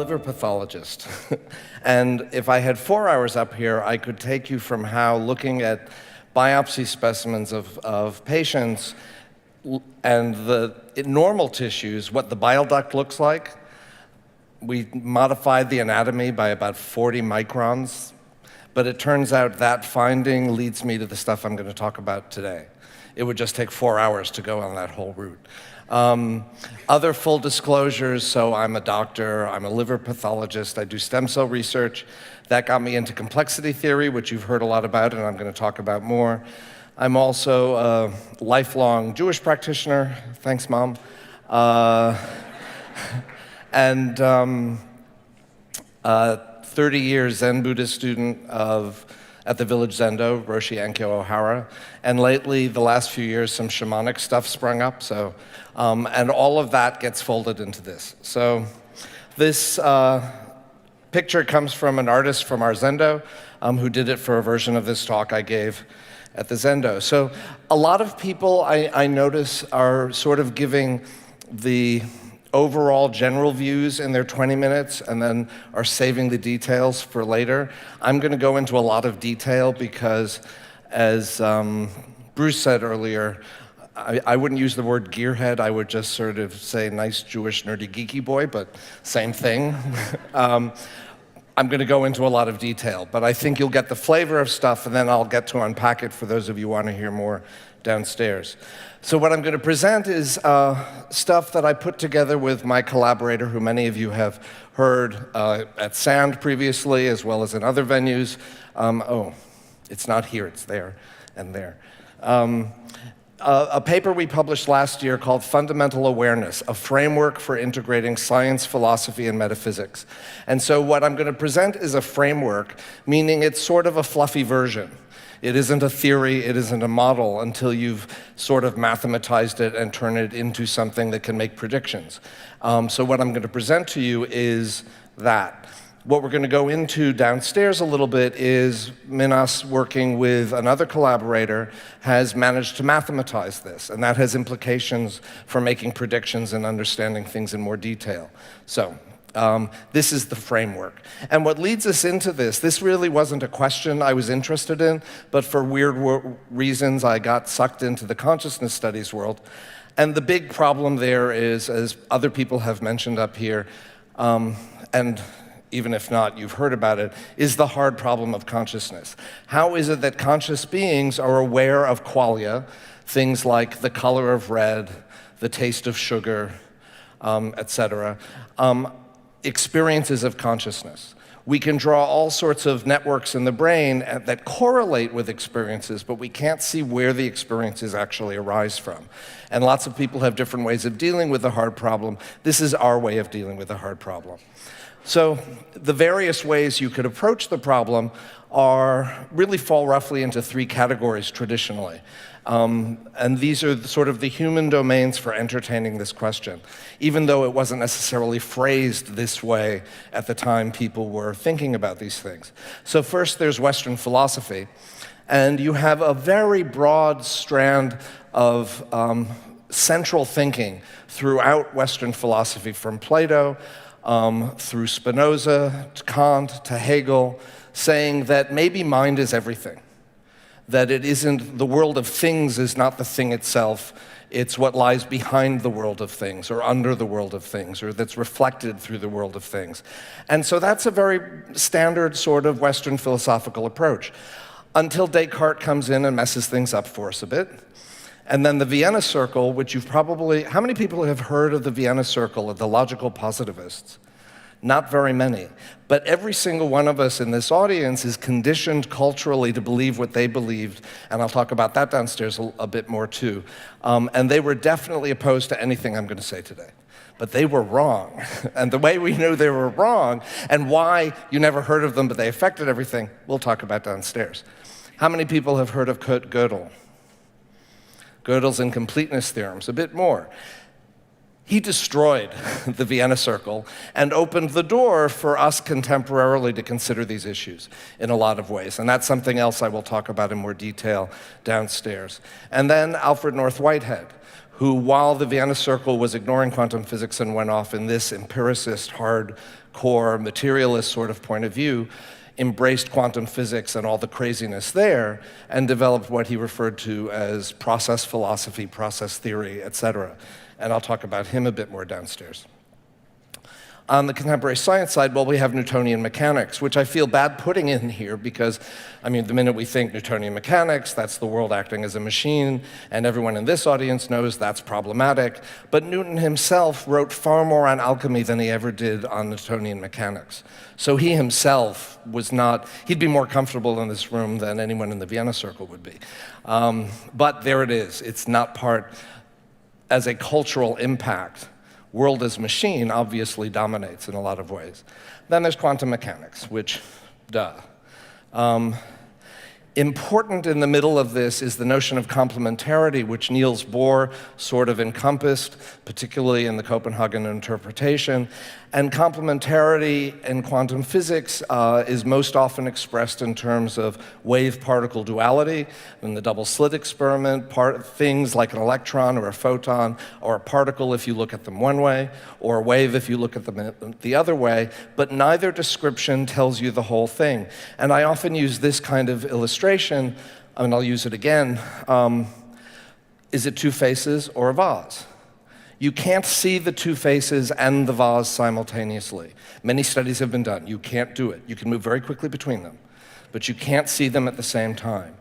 liver pathologist. And if I had 4 hours up here, I could take you from how looking at biopsy specimens of patients and the normal tissues, what the bile duct looks like. We modified the anatomy by about 40 microns, but it turns out that finding leads me to the stuff I'm going to talk about today. It would just take 4 hours to go on that whole route. Other full disclosures, so I'm a doctor, I'm a liver pathologist, I do stem cell research. That got me into complexity theory, which you've heard a lot about and I'm going to talk about more. I'm also a lifelong Jewish practitioner, thanks Mom. And 30 years Zen Buddhist student at the Village Zendo, Roshi Enkyo Ohara. And lately, the last few years, some shamanic stuff sprung up. So, and all of that gets folded into this. So this picture comes from an artist from our Zendo who did it for a version of this talk I gave at the Zendo. So a lot of people I notice are sort of giving the overall general views in their 20 minutes and then are saving the details for later. I'm going to go into a lot of detail because, as Bruce said earlier, I wouldn't use the word gearhead. I would just sort of say nice Jewish nerdy geeky boy, but same thing. I'm going to go into a lot of detail, but I think you'll get the flavor of stuff and then I'll get to unpack it for those of you who want to hear more downstairs. So what I'm going to present is stuff that I put together with my collaborator, who many of you have heard at SAND previously, as well as in other venues. Oh, it's not here, it's there and there. A paper we published last year called Fundamental Awareness, a framework for integrating science, philosophy, and metaphysics. And so what I'm going to present is a framework, meaning it's sort of a fluffy version. It isn't a theory, it isn't a model until you've sort of mathematized it and turned it into something that can make predictions. So what I'm going to present to you is that. What we're going to go into downstairs a little bit is Minas, working with another collaborator, has managed to mathematize this, and that has implications for making predictions and understanding things in more detail. So this is the framework. And what leads us into this really wasn't a question I was interested in, but for weird reasons I got sucked into the consciousness studies world. And the big problem there is, as other people have mentioned up here, and even if not, you've heard about it, is the hard problem of consciousness. How is it that conscious beings are aware of qualia, things like the color of red, the taste of sugar, etc., experiences of consciousness? We can draw all sorts of networks in the brain that correlate with experiences, but we can't see where the experiences actually arise from. And lots of people have different ways of dealing with the hard problem. This is our way of dealing with the hard problem. So the various ways you could approach the problem really fall roughly into three categories traditionally. And these are sort of the human domains for entertaining this question, even though it wasn't necessarily phrased this way at the time people were thinking about these things. So first there's Western philosophy, and you have a very broad strand of central thinking throughout Western philosophy, from Plato through Spinoza, to Kant, to Hegel, saying that maybe mind is everything. That it isn't, the world of things is not the thing itself, it's what lies behind the world of things, or under the world of things, or that's reflected through the world of things. And so that's a very standard sort of Western philosophical approach, until Descartes comes in and messes things up for us a bit. And then the Vienna Circle, which you've probably, how many people have heard of the Vienna Circle, of the logical positivists? Not very many. But every single one of us in this audience is conditioned culturally to believe what they believed, and I'll talk about that downstairs a bit more too. And they were definitely opposed to anything I'm going to say today. But they were wrong. And the way we knew they were wrong, and why you never heard of them but they affected everything, we'll talk about downstairs. How many people have heard of Kurt Gödel? Gödel's incompleteness theorems, a bit more. He destroyed the Vienna Circle and opened the door for us contemporarily to consider these issues in a lot of ways. And that's something else I will talk about in more detail downstairs. And then Alfred North Whitehead, who, while the Vienna Circle was ignoring quantum physics and went off in this empiricist, hardcore, materialist sort of point of view, embraced quantum physics and all the craziness there, and developed what he referred to as process philosophy, process theory, etc. And I'll talk about him a bit more downstairs. On the contemporary science side, well, we have Newtonian mechanics, which I feel bad putting in here because, I mean, the minute we think Newtonian mechanics, that's the world acting as a machine, and everyone in this audience knows that's problematic. But Newton himself wrote far more on alchemy than he ever did on Newtonian mechanics. So he himself was not, he'd be more comfortable in this room than anyone in the Vienna Circle would be. But there it is. It's not part, as a cultural impact, world as machine obviously dominates in a lot of ways. Then there's quantum mechanics, which, duh. Important in the middle of this is the notion of complementarity, which Niels Bohr sort of encompassed, particularly in the Copenhagen interpretation. And complementarity in quantum physics is most often expressed in terms of wave-particle duality. In the double-slit experiment, things like an electron or a photon or a particle if you look at them one way, or a wave if you look at them the other way, but neither description tells you the whole thing. And I often use this kind of illustration, and I'll use it again. Is it two faces or a vase? You can't see the two faces and the vase simultaneously. Many studies have been done. You can't do it. You can move very quickly between them, but you can't see them at the same time.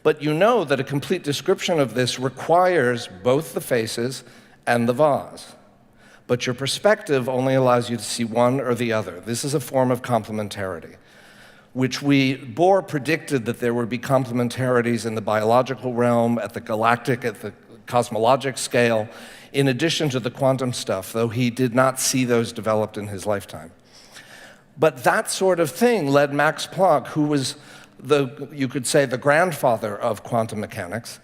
But you know that a complete description of this requires both the faces and the vase. But your perspective only allows you to see one or the other. This is a form of complementarity, which Bohr predicted that there would be complementarities in the biological realm, at the galactic, at the cosmologic scale, in addition to the quantum stuff, though he did not see those developed in his lifetime. But that sort of thing led Max Planck, who was you could say, the grandfather of quantum mechanics,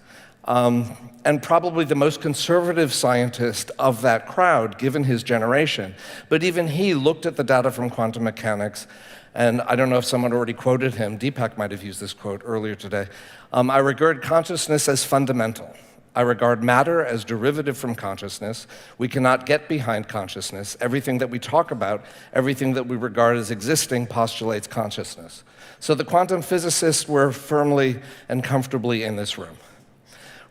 and probably the most conservative scientist of that crowd, given his generation. But even he looked at the data from quantum mechanics, and I don't know if someone already quoted him, Deepak might have used this quote earlier today. I regard consciousness as fundamental. I regard matter as derivative from consciousness. We cannot get behind consciousness. Everything that we talk about, everything that we regard as existing postulates consciousness. So the quantum physicists were firmly and comfortably in this room.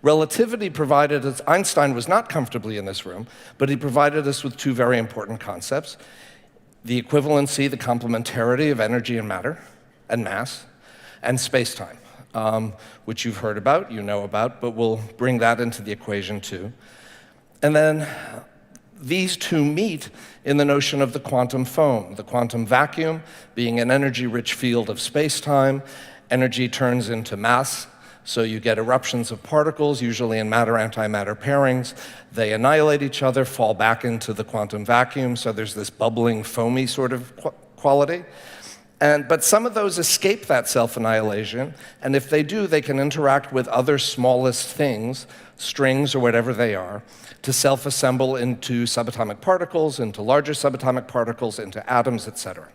Relativity provided us, Einstein was not comfortably in this room, but he provided us with two very important concepts: the equivalency, the complementarity of energy and matter and mass, and space-time. Which you've heard about, you know about, but we'll bring that into the equation too. And then these two meet in the notion of the quantum foam, the quantum vacuum being an energy-rich field of space-time. Energy turns into mass, so you get eruptions of particles, usually in matter-antimatter pairings. They annihilate each other, fall back into the quantum vacuum, so there's this bubbling, foamy sort of quality. But some of those escape that self-annihilation, and if they do, they can interact with other smallest things, strings or whatever they are, to self-assemble into subatomic particles, into larger subatomic particles, into atoms, etc.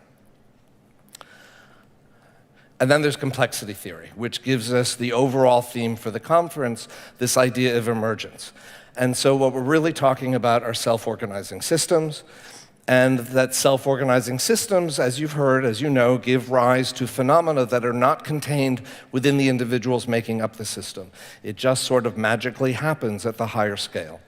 And then there's complexity theory, which gives us the overall theme for the conference, this idea of emergence. And so what we're really talking about are self-organizing systems, and that self-organizing systems, as you've heard, as you know, give rise to phenomena that are not contained within the individuals making up the system. It just sort of magically happens at the higher scale.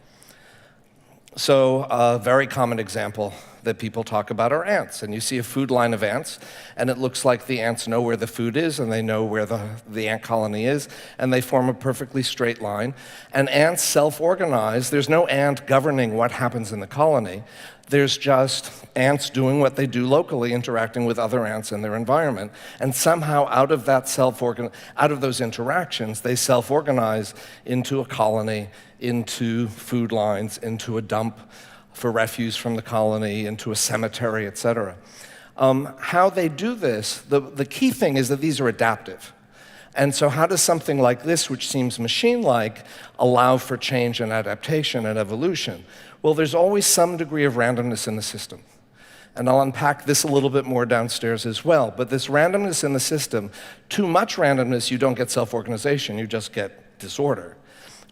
So a very common example that people talk about are ants. And you see a food line of ants, and it looks like the ants know where the food is, and they know where the ant colony is, and they form a perfectly straight line. And ants self-organize. There's no ant governing what happens in the colony. There's just ants doing what they do locally, interacting with other ants in their environment. And somehow out of those interactions, they self-organize into a colony, into food lines, into a dump for refuse from the colony, into a cemetery, etc. How they do this, the key thing is that these are adaptive. And so how does something like this, which seems machine-like, allow for change and adaptation and evolution? Well, there's always some degree of randomness in the system. And I'll unpack this a little bit more downstairs as well. But this randomness in the system, too much randomness, you don't get self-organization, you just get disorder.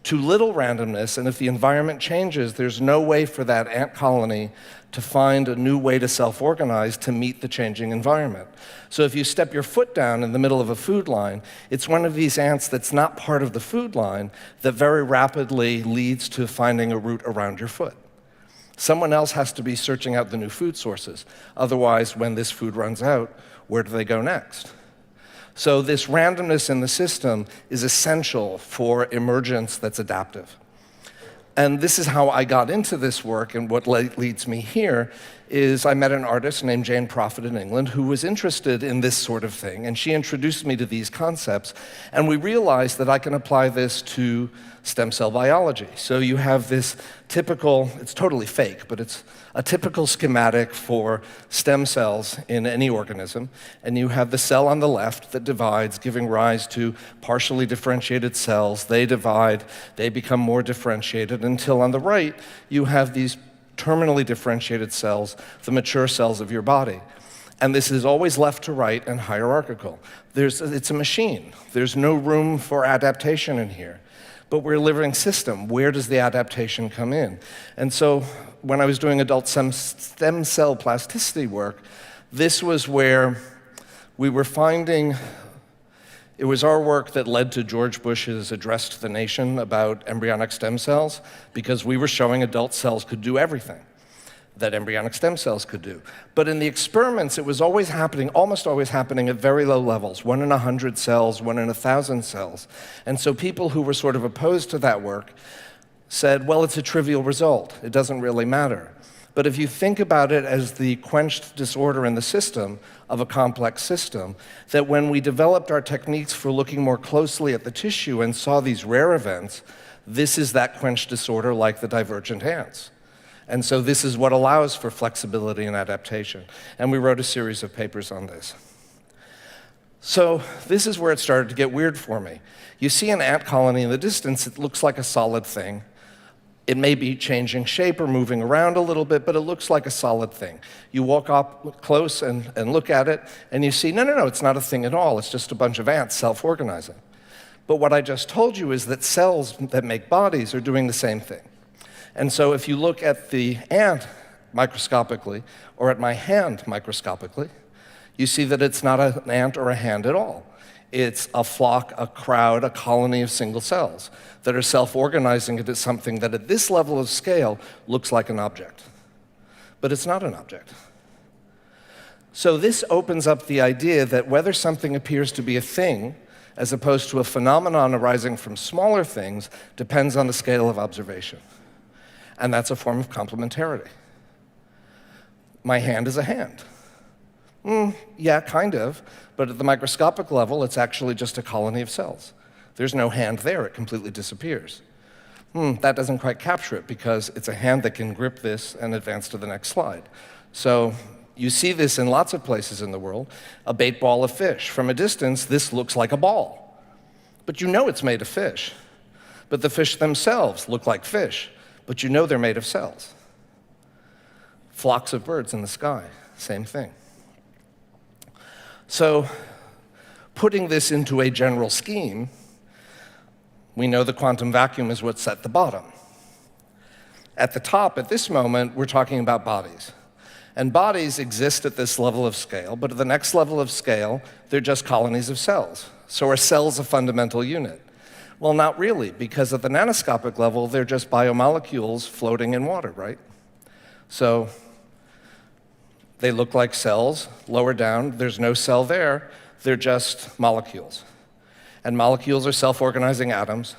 Too little randomness, and if the environment changes, there's no way for that ant colony to find a new way to self-organize to meet the changing environment. So if you step your foot down in the middle of a food line, it's one of these ants that's not part of the food line that very rapidly leads to finding a route around your foot. Someone else has to be searching out the new food sources. Otherwise, when this food runs out, where do they go next? So this randomness in the system is essential for emergence that's adaptive. And this is how I got into this work, and what leads me here is I met an artist named Jane Prophet in England who was interested in this sort of thing, and she introduced me to these concepts, and we realized that I can apply this to stem cell biology. So you have this typical, it's totally fake, but it's a typical schematic for stem cells in any organism, and you have the cell on the left that divides, giving rise to partially differentiated cells. They divide, they become more differentiated, until on the right you have these terminally differentiated cells, the mature cells of your body. And this is always left to right and hierarchical. It's a machine. There's no room for adaptation in here. But we're a living system. Where does the adaptation come in? And so when I was doing adult stem cell plasticity work, this was where we were finding, it was our work that led to George Bush's address to the nation about embryonic stem cells, because we were showing adult cells could do everything that embryonic stem cells could do. But in the experiments, it was always happening, almost always happening at very low levels, 1 in 100 cells, 1 in 1,000 cells. And so people who were sort of opposed to that work said, well, it's a trivial result. It doesn't really matter. But if you think about it as the quenched disorder in the system of a complex system, that when we developed our techniques for looking more closely at the tissue and saw these rare events, this is that quenched disorder like the divergent ants. And so this is what allows for flexibility and adaptation. And we wrote a series of papers on this. So this is where it started to get weird for me. You see an ant colony in the distance, it looks like a solid thing. It may be changing shape or moving around a little bit, but it looks like a solid thing. You walk up close and look at it, and you see, no, it's not a thing at all. It's just a bunch of ants self-organizing. But what I just told you is that cells that make bodies are doing the same thing. And so if you look at the ant microscopically, or at my hand microscopically, you see that it's not an ant or a hand at all. It's a flock, a crowd, a colony of single cells that are self-organizing into something that at this level of scale looks like an object. But it's not an object. So this opens up the idea that whether something appears to be a thing, as opposed to a phenomenon arising from smaller things, depends on the scale of observation. And that's a form of complementarity. My hand is a hand. Yeah, kind of, but at the microscopic level, it's actually just a colony of cells. There's no hand there, it completely disappears. That doesn't quite capture it, because it's a hand that can grip this and advance to the next slide. So you see this in lots of places in the world. A bait ball of fish. From a distance, this looks like a ball. But you know it's made of fish. But the fish themselves look like fish, but you know they're made of cells. Flocks of birds in the sky, same thing. So putting this into a general scheme, we know the quantum vacuum is what's at the bottom. At the top, at this moment, we're talking about bodies. And bodies exist at this level of scale, but at the next level of scale, they're just colonies of cells. So are cells a fundamental unit? Well, not really, because at the nanoscopic level, they're just biomolecules floating in water, right? So they look like cells. Lower down, there's no cell there. They're just molecules. And molecules are self-organizing atoms.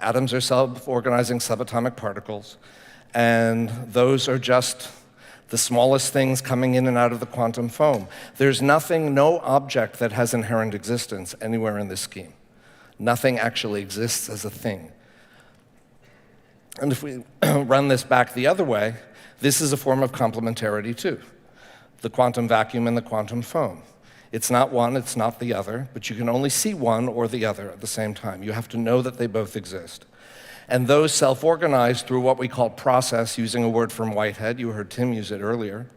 Atoms are self-organizing subatomic particles. And those are just the smallest things coming in and out of the quantum foam. There's nothing, no object that has inherent existence anywhere in this scheme. Nothing actually exists as a thing. And if we run this back the other way, this is a form of complementarity too. The quantum vacuum and the quantum foam. It's not one, it's not the other, but you can only see one or the other at the same time. You have to know that they both exist. And those self-organize through what we call process, using a word from Whitehead. You heard Tim use it earlier.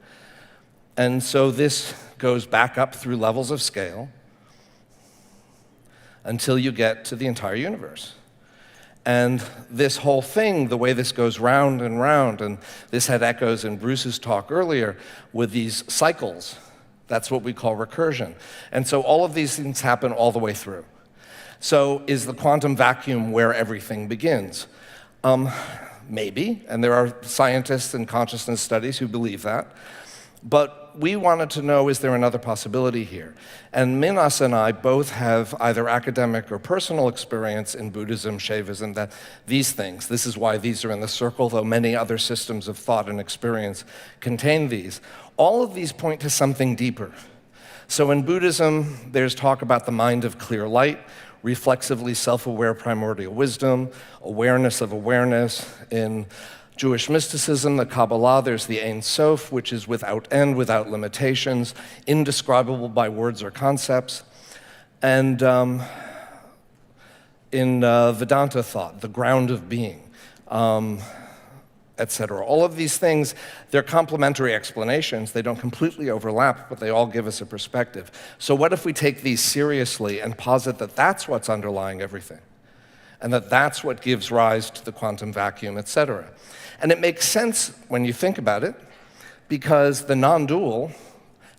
And so this goes back up through levels of scale until you get to the entire universe. And this whole thing, the way this goes round and round, and this had echoes in Bruce's talk earlier with these cycles, that's what we call recursion. And so all of these things happen all the way through. So is the quantum vacuum where everything begins? Maybe, and there are scientists and consciousness studies who believe that. But we wanted to know, is there another possibility here? And Minas and I both have either academic or personal experience in Buddhism, Shaivism, that these things, this is why these are in the circle, though many other systems of thought and experience contain these. All of these point to something deeper. So in Buddhism, there's talk about the mind of clear light, reflexively self-aware primordial wisdom, awareness of awareness. In Jewish mysticism, the Kabbalah, there's the Ein Sof, which is without end, without limitations, indescribable by words or concepts. And in Vedanta thought, the ground of being, etc. All of these things, they're complementary explanations. They don't completely overlap, but they all give us a perspective. So what if we take these seriously and posit that that's what's underlying everything, and that that's what gives rise to the quantum vacuum, etc.? And it makes sense when you think about it, because the non-dual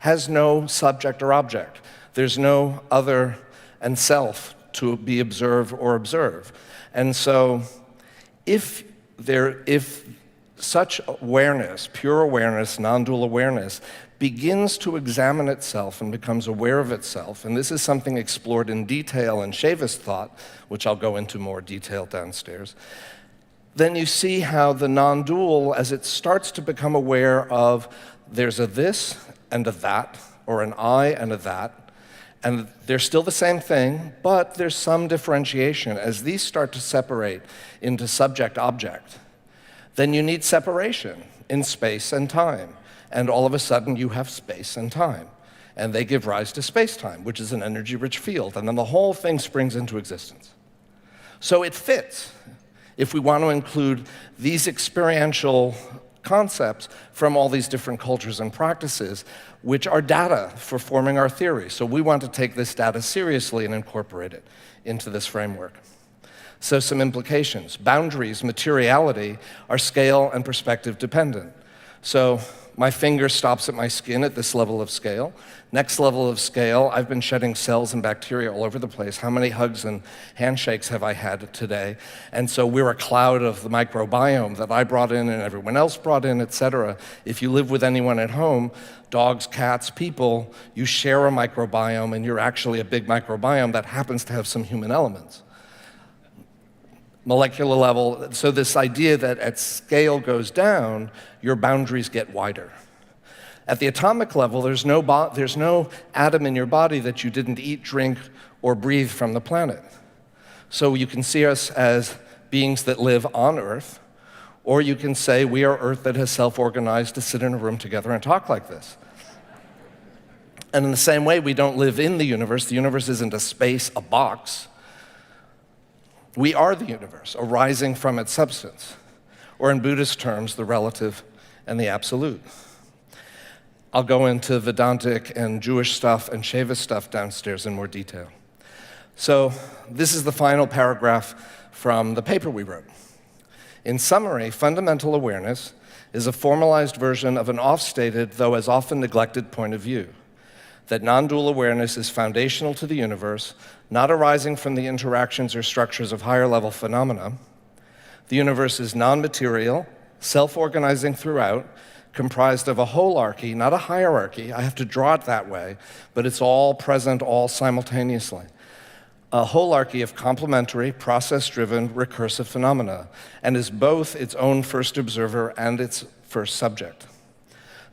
has no subject or object. There's no other and self to be observed or observe. And so if such awareness, pure awareness, non-dual awareness, begins to examine itself and becomes aware of itself, and this is something explored in detail in Shaivist thought, which I'll go into more detail downstairs, then you see how the non-dual, as it starts to become aware of there's a this and a that, or an I and a that, and they're still the same thing, but there's some differentiation. As these start to separate into subject-object, then you need separation in space and time. And all of a sudden, you have space and time. And they give rise to space-time, which is an energy-rich field. And then the whole thing springs into existence. So it fits if we want to include these experiential concepts from all these different cultures and practices, which are data for forming our theory. So we want to take this data seriously and incorporate it into this framework. So some implications. Boundaries, materiality, are scale and perspective dependent. So my finger stops at my skin at this level of scale. Next level of scale, I've been shedding cells and bacteria all over the place. How many hugs and handshakes have I had today? And so we're a cloud of the microbiome that I brought in and everyone else brought in, etc. If you live with anyone at home, dogs, cats, people, you share a microbiome, and you're actually a big microbiome that happens to have some human elements. Molecular level, so this idea that at scale goes down, your boundaries get wider. At the atomic level, there's no atom in your body that you didn't eat, drink, or breathe from the planet. So you can see us as beings that live on Earth, or you can say we are Earth that has self-organized to sit in a room together and talk like this. And in the same way, we don't live in the universe. The universe isn't a space, a box. We are the universe, arising from its substance, or in Buddhist terms, the relative and the absolute. I'll go into Vedantic and Jewish stuff and Shaivist stuff downstairs in more detail. So this is the final paragraph from the paper we wrote. In summary, fundamental awareness is a formalized version of an oft-stated, though as often neglected, point of view, that non-dual awareness is foundational to the universe, not arising from the interactions or structures of higher-level phenomena. The universe is non-material, self-organizing throughout, comprised of a holarchy, not a hierarchy. I have to draw it that way, but it's all present, all simultaneously. A holarchy of complementary, process-driven, recursive phenomena, and is both its own first observer and its first subject.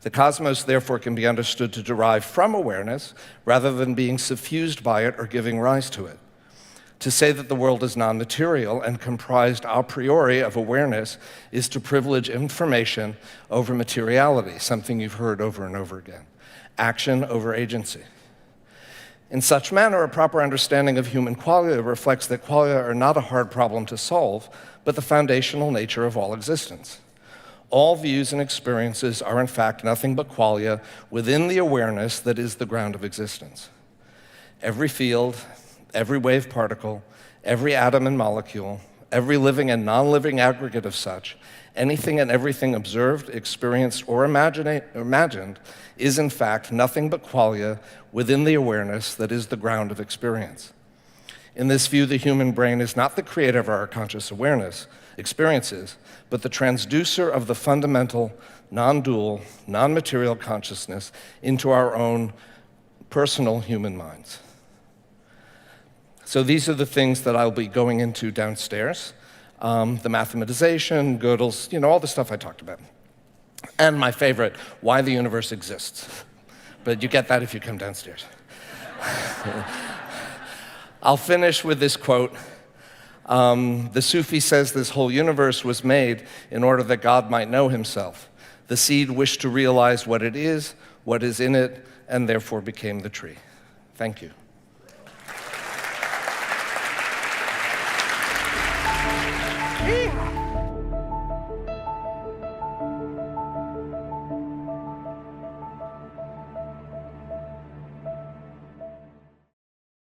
The cosmos, therefore, can be understood to derive from awareness rather than being suffused by it or giving rise to it. To say that the world is non-material and comprised a priori of awareness is to privilege information over materiality, something you've heard over and over again. Action over agency. In such manner, a proper understanding of human qualia reflects that qualia are not a hard problem to solve, but the foundational nature of all existence. All views and experiences are in fact nothing but qualia within the awareness that is the ground of existence. Every field, every wave particle, every atom and molecule, every living and non-living aggregate of such, anything and everything observed, experienced, or imagined is in fact nothing but qualia within the awareness that is the ground of experience. In this view, the human brain is not the creator of our conscious awareness, experiences, but the transducer of the fundamental, non-dual, non-material consciousness into our own personal human minds. So these are the things that I'll be going into downstairs. The mathematization, Gödel's, all the stuff I talked about. And my favorite, why the universe exists. But you get that if you come downstairs. I'll finish with this quote. The Sufi says this whole universe was made in order that God might know himself. The seed wished to realize what it is, what is in it, and therefore became the tree. Thank you. Yeehaw!